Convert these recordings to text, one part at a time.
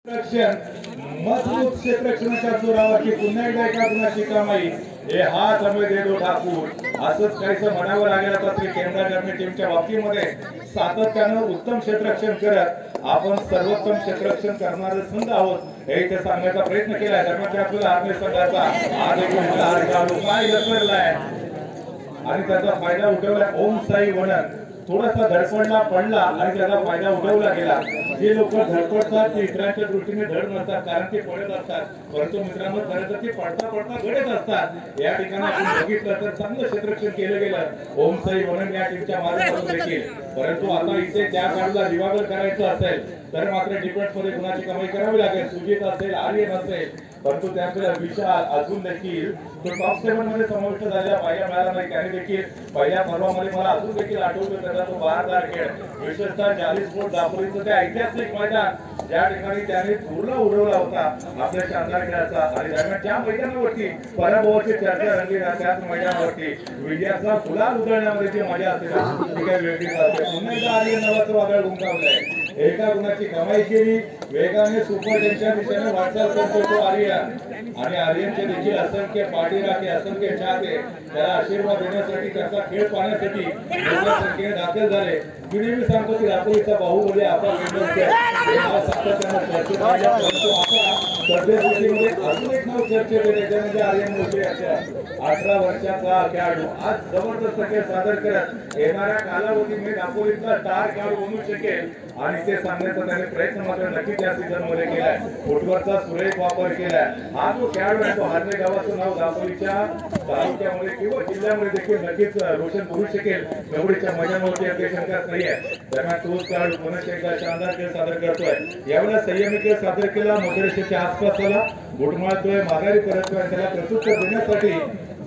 मजबूत क्षेत्ररक्षणाच्या जोरावरती पुन्हा एकदा एका गुणाची कमाई हे हात हवे देतो ठाकूर असंच काहीसं म्हणावं लागेल आता श्री केंद्राच्या टीमच्या बाबतीमध्ये सातत्यानं उत्तम क्षेत्ररक्षण करत आपण सर्वोत्तम क्षेत्ररक्षण करणारे संघ आहोत हे इथे सांगण्याचा प्रयत्न केलाय. दरम्यान आपल्याला आर्मी संघाचा आज एक उपाय घसरलाय आणि त्याचा फायदा उठवलाय ओम साई वणन. थोडासा धडपडला पडला आणि त्याचा फायदा उठवला गेला. जे लोक धडपडतात ते इतरांच्या दृष्टीने धड नसतात कारण ते पडत असतात परंतु मित्रांनो खरं तर ते पडता पडता घडत असतात. या ठिकाणी आपण बघितलं तर चांगलं क्षेत्ररक्षण केलं गेलं ओम साई वणन या टीमच्या मार्फत देखील. परंतु आता इथे त्या खेळाडूला रिवायवल करायचं असेल तर मात्र डिफेन्स मध्ये गुणाची कमाई करावी लागेल. सुजित असेल आर्यन असेल परंतु त्याकडे विशाल अजून देखील तो टॉप 7 मध्ये समाविष्ट झालेला पाहायला मिळाला नाही. त्याने देखील पहिल्या पर्वामध्ये मला अजून देखील आठवतो त्याचा तो बहारदार खेळ विशेषतः 40 फूट दापोलीचं ते ऐतिहासिक मैदान ज्या ठिकाणी त्याने पूर्ण उडवला होता आपल्या शानदार खेळाचा. आणि दरम्यान त्या मैदानावरती पराभवाची चर्चा रंगली त्याच मैदानावरती विजयाचा गुलाल उधळण्यामध्ये जी मजा असते ती काही वेगळीच असते. पुन्हा एकदा आर्यन नावाचं वादळ गुंफावलंय. एका गुणाची कमाई केली वेगाने सुपर टेनच्या दिशेने वाटचाल करतो तो आर्यन आणि आर्यनचे देखील असंख्य पाठीराखे असंख्य चाहते त्याला आशीर्वाद देण्यासाठी त्याचा खेळ पाहण्यासाठी मोठ्या संख्येने दाखल झाले. मी नेहमी सांगतो की रात्रीचा बाहुबली आपला सातत्यानं चर्चेत राहिला परंतु आता सद्यस्थितीमध्ये अजून एक नाव चर्चेत आहे त्याच्या म्हणजे आर्यन मोठे याच्या 18 वर्षाचा खेळाडू आज जबरदस्त खेळ सादर करत येणाऱ्या कालावधीमध्ये दापोलीचा स्टार खेळाडू बनू शकेल आणि ते सांगण्याचा त्याने प्रयत्न मात्र नक्कीच या सीझन मध्ये केलाय. फुटबॉलचा सुरेख वापर केलाय. हा जो खेळाडू आहे तो हारणे गावाचं नाव दापोलीच्या तालुक्यामध्ये किंवा जिल्ह्यामध्ये देखील नक्कीच रोशन करू शकेल एवढीच्या मैदानावरती अगदी शंकाच नाहीये. दरम्यान तोच खेळाडू पुन्हा एकदा शानदार खेळ सादर करतोय. यावेळेला संयमी खेळ सादर केला मध्यरेषेच्या आसपास आला घुटमाळतोय माघारी परततोय त्याला प्रत्युत्तर देण्यासाठी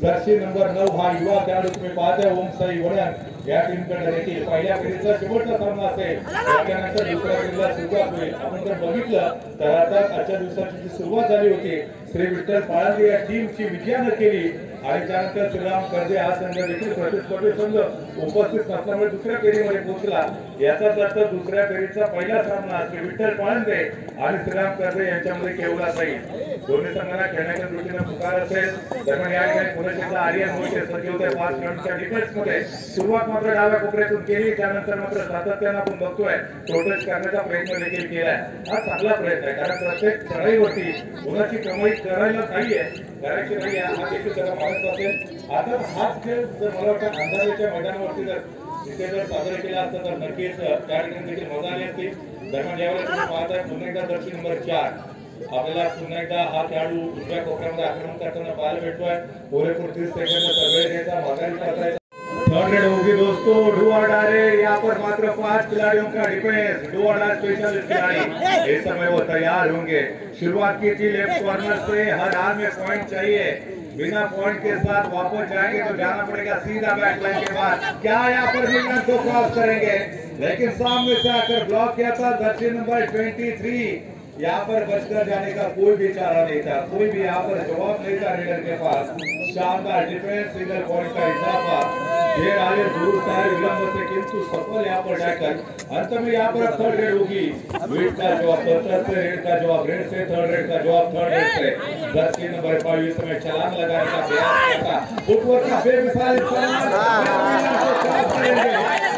जर्सी नंबर 9 हा युवा खेळाडू तुम्ही पाहताय ओम साई वणन या टीमकडे देखील पहिल्या फेरीचा शेवटचा सामना असेल त्यानंतर दुसऱ्या फेरीला सुरुवात होईल. आपण जर बघितलं तर आता आजच्या दिवसाची जी सुरुवात झाली होती श्री विठ्ठल पाळंदे या टीमची विजयानं केली आणि त्यानंतर श्रीराम कर्जे हा संघ देखील प्रतिस्पर्धी संघ उपस्थित नसल्यामुळे दुसऱ्या फेरीमध्ये पोहोचला. याचाच अर्थ दुसऱ्या फेरीचा पहिला सामना श्री विठ्ठल पाळंदे आणि श्रीराम कर्जे यांच्यामध्ये केवढा जाईल. दोन्ही संघांना खेळण्याच्या दृष्टीने पुकार असेल. दरम्यान या ठिकाणी पुन्हा आर्यन मोठे सज्ज होते 5 खेळाडूंच्या डिफेन्स मध्ये. सुरुवात मात्र डाव्या कोपऱ्यातून केली त्यानंतर मात्र सातत्यानं आपण बघतोय प्रोटेस्ट करण्याचा प्रयत्न देखील केलाय. हा चांगला प्रयत्न आहे कारण प्रत्येक चढाईवरती गुणाची कमाई करायला नाहीये करायची नाहीये हा देखील त्याला मानत असेल. आता हाच खेळ जर मला वाटतं अंदाजाच्या मैदानावरती जर तिथे जर साजरा केला असता तर नक्कीच त्या ठिकाणी देखील मजा आली असती. दरम्यान यावेळेस तुम्ही पाहताय पुन्हा एकदा जर्सी नंबर 4 आपल्याला पुन्हा एकदा हा खेळाडू उजव्या कोपऱ्यामध्ये आक्रमण करताना पाहायला भेटतोय. पुरेपूर 30 सेकंदाचा वेळ घ्यायचा माघारी करायचा. थर्ड रेड होगी दोस्तों डू और डारे यहाँ पर मात्र 5 खिलाड़ियों का डिफेंस डू और डार स्पेशलिस्ट खिलाड़ी इस समय वो तैयार होंगे. शुरुआत की थी लेफ्ट कॉर्नर से हर हाल में पॉइंट चाहिए बिना पॉइंट के साथ वापस जाएंगे तो जाना पड़ेगा सीधा बैकलाइन के बाद. क्या यहाँ पर विलन को क्रॉस करेंगे लेकिन सामने से आकर ब्लॉक किया था जर्सी नंबर 23. यहाँ पर बचकर जाने का कोई भी चारा नहीं था कोई भी यहाँ पर जवाब नहीं था रेडर के पास. शानदार डिफेंस सिंगल पॉइंट का इजाफा देर आगे दुरुस्त है विलंब से किंतु सफल यहाँ पर टैकल. अंत में यहाँ पर थर्ड रेड होगी. रेड का जवाब पत्थर से रेड का जवाब रेड से थर्ड रेड का जवाब थर्ड रेड से. जर्सी नंबर 22 में छलांग लगाने का प्रयास करता फुटवर्क का बेमिसाल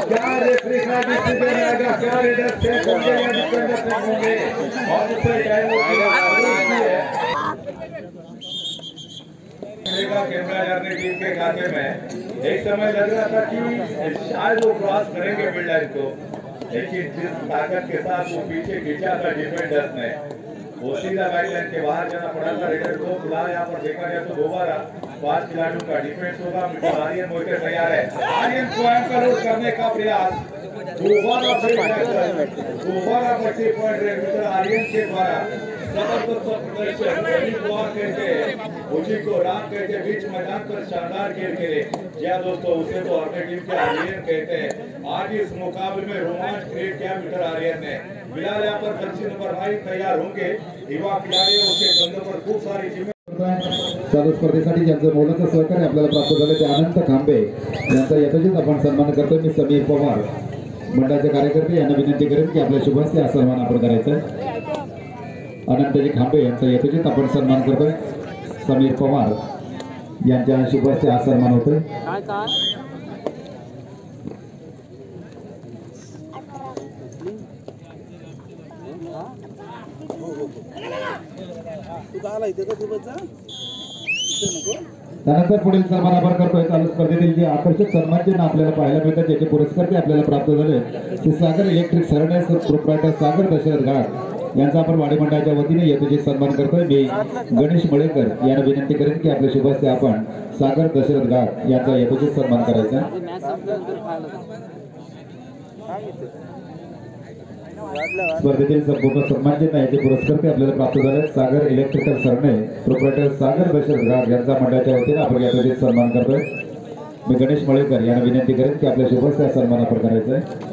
क्या रेफरी का डिसीजन आएगा क्या रेडर सेफ होंगे या डिफेंडर सेफ होंगे और दूसरे टाइम कैमरा टीम के खाते में एक समय लग रहा था कि शायद वो क्रॉस करेंगे बिल्डर को लेकिन जिस ताकत के साथ वो पीछे खींचा था डिफेंडर्स ने वो सीधा गाइडलाइन के बाहर जाना पड़ा था. रेडर को फिलहाल यहाँ पर देखा जाए तो दोबारा 5 खिलाड़ियों का डिफेंस होगा. मिस्टर आर्यन मोटे तैयार है. आर्यन स्वयं का रोक करने का प्रयास दोबारा 25 पॉइंट रेड मिस्टर आर्यन के द्वारा जबरदस्त प्रदर्शन उसी को राम कहते बीच मैदान पर शानदार खेल खेले. क्या दोस्तों उसे तो अपने टीम के आर्यन कहते हैं. आज इस मुकाबले में रोमांच क्रिएट किया मिस्टर आर्यन ने. फिलहाल यहाँ पर जर्सी नंबर 9 तैयार होंगे. युवा खिलाड़ी उसके बंदों पर खूप सारी चालू स्पर्धेसाठी ज्यांचं मोलाचं सहकार्य आपल्याला प्राप्त झालं ते अनंत खांबे यांचा यथोचित आपण सन्मान करतोय. मी समीर पवार मंडळाचे कार्यकर्ते यांना विनंती करेन की आपल्या शुभ हस्ते हा सन्मान आपण करायचा. अनंतजी खांबे यांचा यथोचित आपण सन्मान करतोय. समीर पवार यांच्या शुभ हस्ते हा सन्मान होतोय. त्यानंतर पुढील सन्मान आपण करतोय. चालू स्पर्धेतील जे आकर्षक सन्मान चिन्ह आपल्याला पाहायला मिळतात ज्याचे पुरस्कार ते आपल्याला प्राप्त झाले ते सागर इलेक्ट्रिक सरणे प्रोप्रायटर सागर दशरथ घाट यांचा आपण वाडी मंडळाच्या वतीने यथोचित सन्मान करतोय. मी गणेश मळेकर यांना विनंती करेन की आपल्या शुभ हस्ते आपण सागर दशरथ घाट यांचा यथोचित सन्मान करायचा. स्पर्धेतील संपूर्ण सन्मान चिन्ह याचे पुरस्कार ते आपल्याला प्राप्त झाले. सागर इलेक्ट्रिकल सरणे प्रोप्रायटर सागर दशरथ घाट यांचा मंडळाच्या वतीने आपण यथोचित सन्मान करतोय. मी गणेश मळेकर यांना विनंती करेन की आपल्या शुभ हस्ते सन्मान आपण करायचा आहे.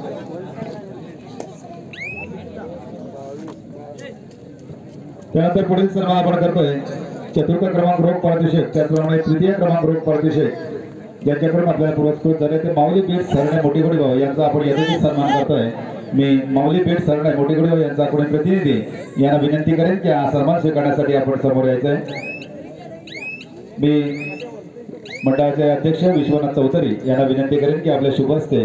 त्यानंतर पुढील सन्मान आपण करतोय. चतुर्थ क्रमांक रोख पारितोषिक त्याचप्रमाणे तृतीय क्रमांक रोख पारितोषिक ज्यांच्याकडून आपल्याला पुरस्कृत झाले ते माऊली पीठ सरणे मोठीगुडी भाऊ यांचा आपण यथोचित सन्मान करतोय. मी माऊली पीठ सरणे मोठीगुडी भाऊ यांचा कोणी प्रतिनिधी यांना विनंती करेन की हा सन्मान स्वीकारण्यासाठी आपण समोर यायचं आहे. मी मंडळाचे अध्यक्ष विश्वनाथ चौधरी यांना विनंती करेन की आपल्या शुभ हस्ते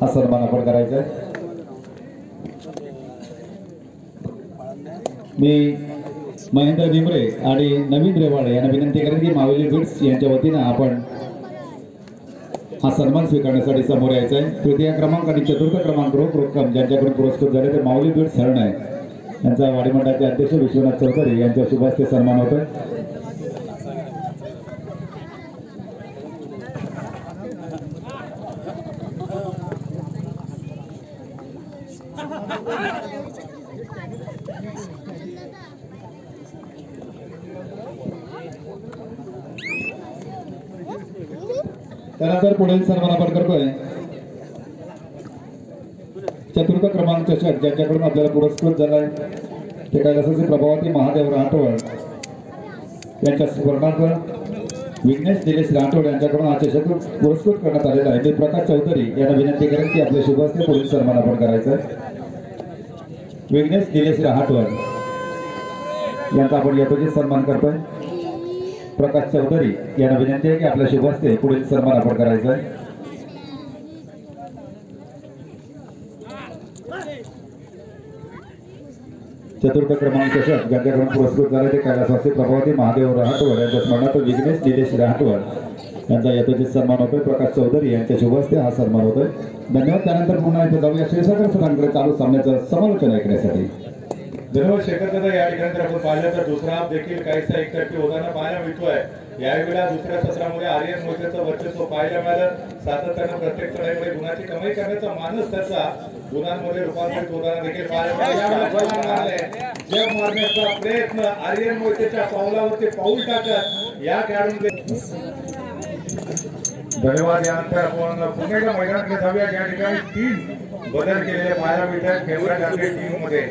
हा सन्मान आपण करायचा आहे. मी महेंद्र भिमरे आणि नवीन रेवाळे यांना विनंती करेन की माऊली बीट्स यांच्या वतीनं आपण हा सन्मान स्वीकारण्यासाठी समोर यायचा आहे. तृतीय क्रमांक आणि चतुर्थ क्रमांक रोख रक्कम ज्यांच्याकडून पुरस्कृत झाले ते माऊली बीट्स हरण आहे यांचा वाडी मंडळाचे अध्यक्ष विश्वनाथ चौधरी यांच्या शुभ हस्ते सन्मान होतोय. त्यानंतर पुढील सन्मान आपण करतोय. चतुर्थ क्रमांक चषक ज्यांच्याकडून आपल्याला पुरस्कृत झालाय ते कैलासाचे प्रभावती महादेव राठोड यांच्या स्मरणार्थ विघ्नेश दिलेश राठोड यांच्याकडून हा चषक पुरस्कृत करण्यात आलेला आहे. मी प्रकाश चौधरी यांना विनंती करेन की आपल्या शुभ हस्ते पुढील सन्मान आपण करायचं आहे. विघ्नेश दिलेश राठोड यांचा आपण यथोचित सन्मान करतोय. प्रकाश चौधरी यांना विनंती आहे की आपल्या शुभ हस्ते पुढील सन्मान आपण करायचा आहे. चतुर्थ क्रमांक चषक ज्यांच्याकडून पुरस्कृत झाले ते कैलासवासी प्रभावती महादेव राठोड यांच्या स्मरणार्थ विघ्नेश दिलेश राठोड यांचा यथोचित सन्मान होतोय. प्रकाश चौधरी यांच्या शुभ हस्ते हा सन्मान होतोय. धन्यवाद. त्यानंतर पुन्हा इथे जाऊया क्षीरसागर सरांकडे चालू सामन्याचं समालोचन ऐकण्यासाठी. धन्यवाद शेखर दादा. या ठिकाणी आपण पाहिलं तर दुसरा हाफ देखील काहीसा एकतर्फी होताना पाहायला मिळतोय. यावेळेला दुसऱ्या सत्रामध्ये आर्यन मोहितेचं वर्चस्व पाहायला मिळालं. सातत्यानं प्रत्येक चढाईमध्ये गुणाची कमाई करण्याचा मानस त्याचा गुणांमध्ये रूपांतरित होताना देखील पाहायला जग मारण्याचा प्रयत्न आर्यन मोहितेच्या पावलावरती पाऊल टाकत या खेळाडूंचे. धन्यवाद. यानंतर आपण पुण्याच्या मैदानाकडे जाऊया. या ठिकाणी 3 बदल केलेले पाहायला मिळतात फेवरेट आपल्या टीम मध्ये.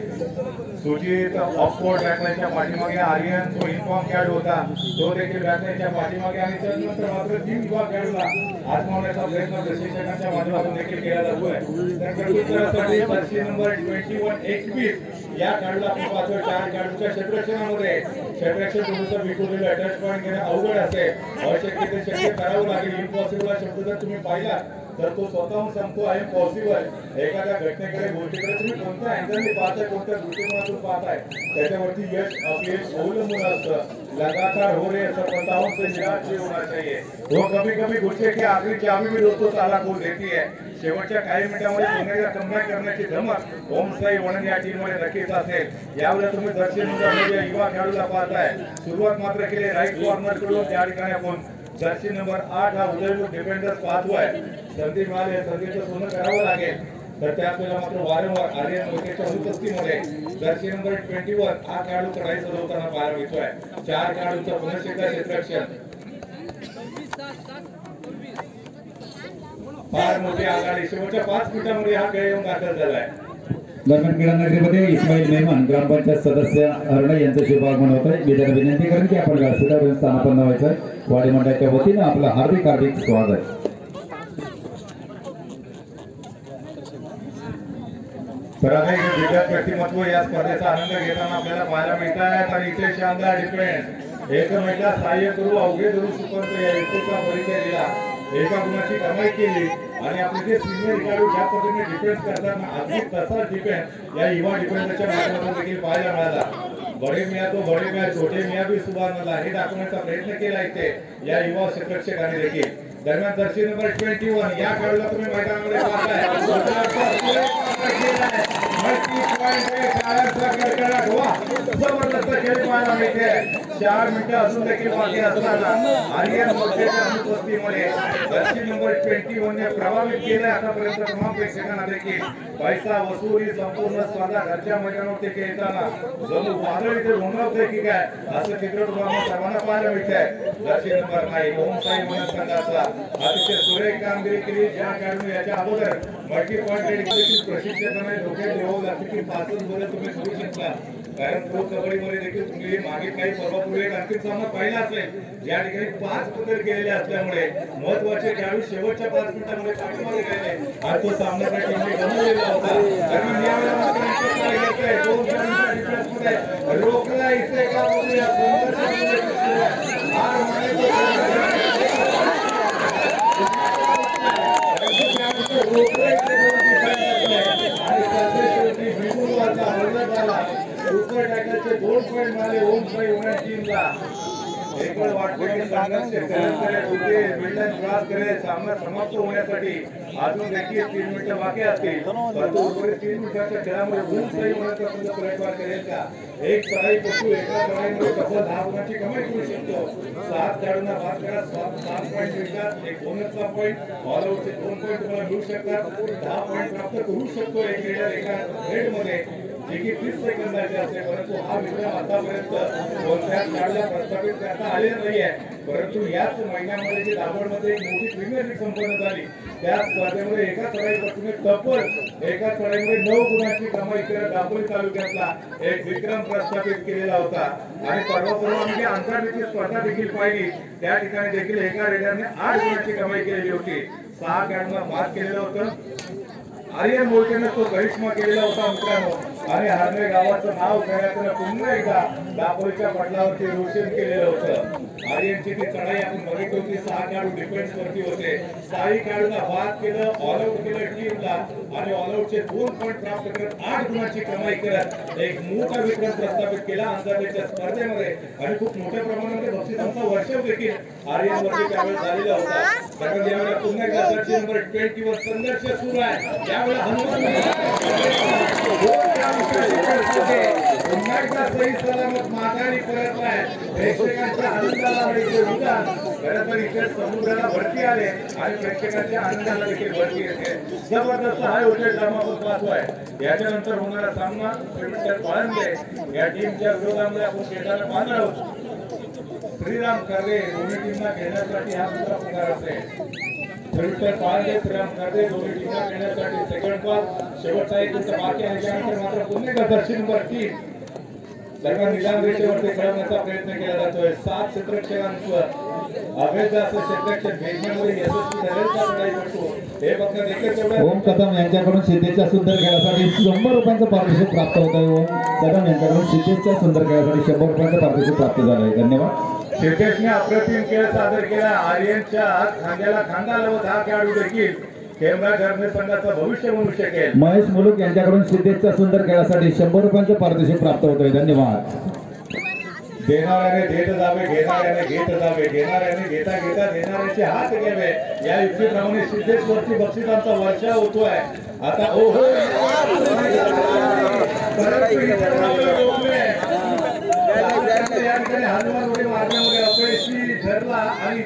सुजित ऑफकोर्ट बॅटलाईनच्या पाठीमागे आर्यन जो इन्फॉर्म खेळाडू होता तो देखील बॅटलाईनच्या पाठीमागे आणि त्यानंतर मात्र 3 युवा खेळाडूला आजमावण्याचा प्रयत्न प्रशिक्षकांच्या माध्यमातून देखील केला जातोय. तर प्रत्युत्तरासाठी जर्सी नंबर 21 या खेळाडूला आपण पाहतोय. 4 खेळाडूंच्या क्षेत्ररक्षणामध्ये क्षेत्ररक्षण थोडंसं विखुरलेलं टच पॉईंट घेणं अवघड असेल. अशक्य ते शक्य करावं लागेल. इम्पॉसिबल हा शब्द जर तुम्ही पाहिला तर तो स्वतःहून सांगतो आहे पॉसिबल. एखाद्या घटनेकडे गोष्टीकडे तुम्ही कोणत्या अँगलने पाहताय कोणत्या दृष्टिकोनातून पाहताय त्याच्यावरती यश अपयश अवलंबून असतं. लगातार हो रे असं 55 से निराश नहीं होना चाहिए. वो कभी कभी गुस्से की आखिरी चाबी भी दोस्तों ताला खोल देती है. शेवटच्या काही मिनिटांमध्ये पुन्हा कमबॅक करण्याची धमक ओमसाई वणन या टीममध्ये नक्कीच असेल. यावेळेला तुम्ही दर्शन युवा खेळाडूला पाहताय. सुरुवात मात्र केली राईट कॉर्नर कडून. त्या ठिकाणी आपण जर्सी नंबर 8 हा उदयपूर डिफेंडर पाहतोय. संधी मिळाली संधीचं सोनं करावं लागेल. तर त्यावेळेला मात्र वारंवार आर्यन मोहितेच्या उपस्थितीमध्ये जर्सी नंबर 21 हा खेळाडू चढाई सजवताना पाहायला मिळतोय. 4 खेळाडूंचं पुनश्च एकदा क्षेत्ररक्षण. फार मोठी आघाडी शेवटच्या 5 मिनिटांमध्ये हा खेळ येऊन दाखल झालाय. दरम्यान क्रीडा नगरीमध्ये इस्माईल मेहमान ग्रामपंचायत सदस्य हरणे यांचं शुभागमन होत आहे. मी त्यांना विनंती करेन की आपण व्यासपीठावर स्थानापन्न व्हायचं. वाडी मंडळाच्या वतीनं आपलं हार्दिक स्वागत. तर अनेक दिग्गज व्यक्तिमत्व या स्पर्धेचा आनंद घेताना आपल्याला पाहायला मिळत आहेत आणि इथे शानदार डिफेन्स एकमेकाला सहाय्य करू अवघे धरू सुपंत या युक्तीचा परिचय दिला एका गुणाची कमाई केली आणि आपले जे सिनियर खेळाडू ज्या पद्धतीने डिफेन्स करताना अगदी तसाच डिफेन्स या युवा डिफेन्सच्या माध्यमातून देखील पाहायला मिळाला बडे मिया तो बडे मिया छोटे मिया भी सुभानला हे दाखवण्याचा प्रयत्न केला इथे या युवा क्षेत्ररक्षकांनी देखील दरम्यान जर्सी नंबर 21 या खेळाडूला तुम्ही मैदानामध्ये पाहताय जबरदस्त खेळ पाहायला मिळते 4 मिनिटं अजून देखील बाकी असताना आर्यन मोठेच्या अनुपस्थितीमध्ये जर्सी नंबर 21 ने प्रभावित केले आतापर्यंत तमाम प्रेक्षकांना देखील पैसा वसुली संपूर्ण स्पर्धा घरच्या मैदानावरती खेळताना जणू वादळ इथे घोंघावते की काय असं चित्र तुम्हाला सर्वांना पाहायला मिळतंय जर्सी नंबर 9 ओम साई मन संघाचा अतिशय सुरेख कामगिरी केली ज्या खेळाडूने याच्या अगोदर मल्टी पॉइंट देखील प्रशिक्षकांना डोक्यात ठेवून लागते 5 बरं तुम्ही करू शकता कारण प्रो कबड्डीमध्ये देखील तुम्ही मागे काही पर्वापूर्वी एक अंतिम सामना पाहिला असेल या ठिकाणी 5 बदल केलेले असल्यामुळे महत्त्वाचे खेळाडू शेवटच्या 5 मिनिटांमध्ये पाठीमागे गेले आणि तो सामना त्या टीमने गमावलेला होता कारण यावेळेला मात्र दोन खेळाडूंच्या डिफेन्समध्ये रोखला इथे का बोलूया सुपर टॅकलचे 2 पॉइंट मिळाले ओम साई उन्हा टीमला एक वेळ वाटते की संघर्ष क्रॉस करेल सामना समाप्त होण्यासाठी अजून देखील 3 मिनिटं बाकी असतील परंतु उर्वरित 3 मिनिटाच्या खेळामध्ये ओम साई उन्हाचा संघ प्रयत्न करेल का एक चढाई पटू एका चढाईमध्ये तब्बल 10 गुणाची कमाई करू शकतो 7 खेळाडूंना बाद करा 7 पॉईंट मिळतात एक बोनसचा पॉईंट ऑल आउटचे 2 पॉईंट तुम्हाला मिळू शकतात 10 पॉईंट प्राप्त करू शकतो एक रेडर एका रेडमध्ये जे की 30 सेकंदाचे असते परंतु हा विक्रम आतापर्यंत कोणत्याच खेळाडूला प्रस्थापित करता आलेला नाहीये परंतु याच महिन्यामध्ये जी दाभोळमध्ये एक मोठी प्रीमियर लीग संपन्न झाली त्या स्पर्धेमध्ये एका चढाईपासून तब्बल एका चढाईमध्ये 9 गुणांची कमाई करत दापोली तालुक्यातला एक विक्रम प्रस्थापित केलेला होता आणि परवा म्हणजे आंतरराष्ट्रीय स्पर्धा देखील पाहिली त्या ठिकाणी देखील एका रेडरने 8 गुणांची कमाई केलेली होती 6 खेळाडूंना बाद केलेलं होतं आर्यन मोठेने तो करिश्मा केलेला होता मित्रांनो आणि हारणे गावाचं नाव खेळाचं पुन्हा एकदा दापोलीच्या पटलावरती रोशन केलेलं होतं आर्यनची ती चढाई आपण बघितली होती 6 खेळाडू डिफेन्स वरती होते 6 खेळाडूंना बाद केलं ऑल आउट केलं टीमला आणि ऑल आउटचे 2 पॉइंट प्राप्त करत 8 गुणांची कमाई करत एक मोठा विक्रम प्रस्थापित केला आंतरराष्ट्रीय स्पर्धेमध्ये आणि खूप मोठ्या प्रमाणामध्ये बक्षिसांचा वर्षाव देखील आर्यन वरती त्यावेळेस झालेला होता कारण यावेळेला पुन्हा एकदा जर्सी नंबर 20 वर संघर्ष सुरू आहे यावेळेला पुन्हा एकदा सही सलामत माघारी परतलाय प्रेक्षकांच्या आनंदाला खरं तर इथे समुद्राला भरती आले आणि प्रेक्षकांच्या आनंदाला देखील भरती येते जबरदस्त हा उजेड ड्रामा आपण पाहतोय याच्यानंतर होणारा सामना पाळंदे या टीमच्या विरोधामध्ये आपण खेळताना पाहणार आहोत श्रीराम कर्वे दोन्ही टीमला खेळण्यासाठी हा दुसरा पुकार असेल पाळंदे श्रीराम कर्वे दोन्ही टीमला खेळण्यासाठी सेकंड कॉल शेवटचा एक दिवस बाकी आहे त्यानंतर मात्र पुन्हा एकदा जर्सी नंबर 3 दरम्यान निलाम रेषेवरती खेळवण्याचा प्रयत्न केला जातोय 7 क्षेत्ररक्षकांवर अभेद असं क्षेत्ररक्षक भेदण्यामध्ये यशस्वी ठरेल का नाही पडतो हे फक्त देखील तेवढं ओम कदम यांच्याकडून सिद्धेशच्या सुंदर खेळासाठी 100 रुपयांचं पारितोषिक प्राप्त होत आहे ओम कदम यांच्याकडून सिद्धेशच्या सुंदर खेळासाठी 100 रुपयांचं पारितोषिक प्राप्त झालं आहे धन्यवाद सिद्धेशने अप्रतिम खेळ सादर केला आर्यनच्या खांद्याला खांदा लावत हा खेळाडू देखील केंद्रा घरने संघाचं भविष्य म्हणू शकेल महेश मुलुक यांच्याकडून सिद्धेशच्या सुंदर खेळासाठी 100 रुपयांचं पारितोषिक प्राप्त होत आहे धन्यवाद देणाऱ्याने देत जावे घेणाऱ्याने घेत जावे घेणाऱ्याने घेता घेता देणाऱ्याचे हात घ्यावे या युक्तीप्रमाणे सिद्धेश्वरची बक्षिसांचा वर्षाव होतोय आता ओहो या ठिकाणी हनुमान उडी मारण्यामध्ये अपयशी ठरला आणि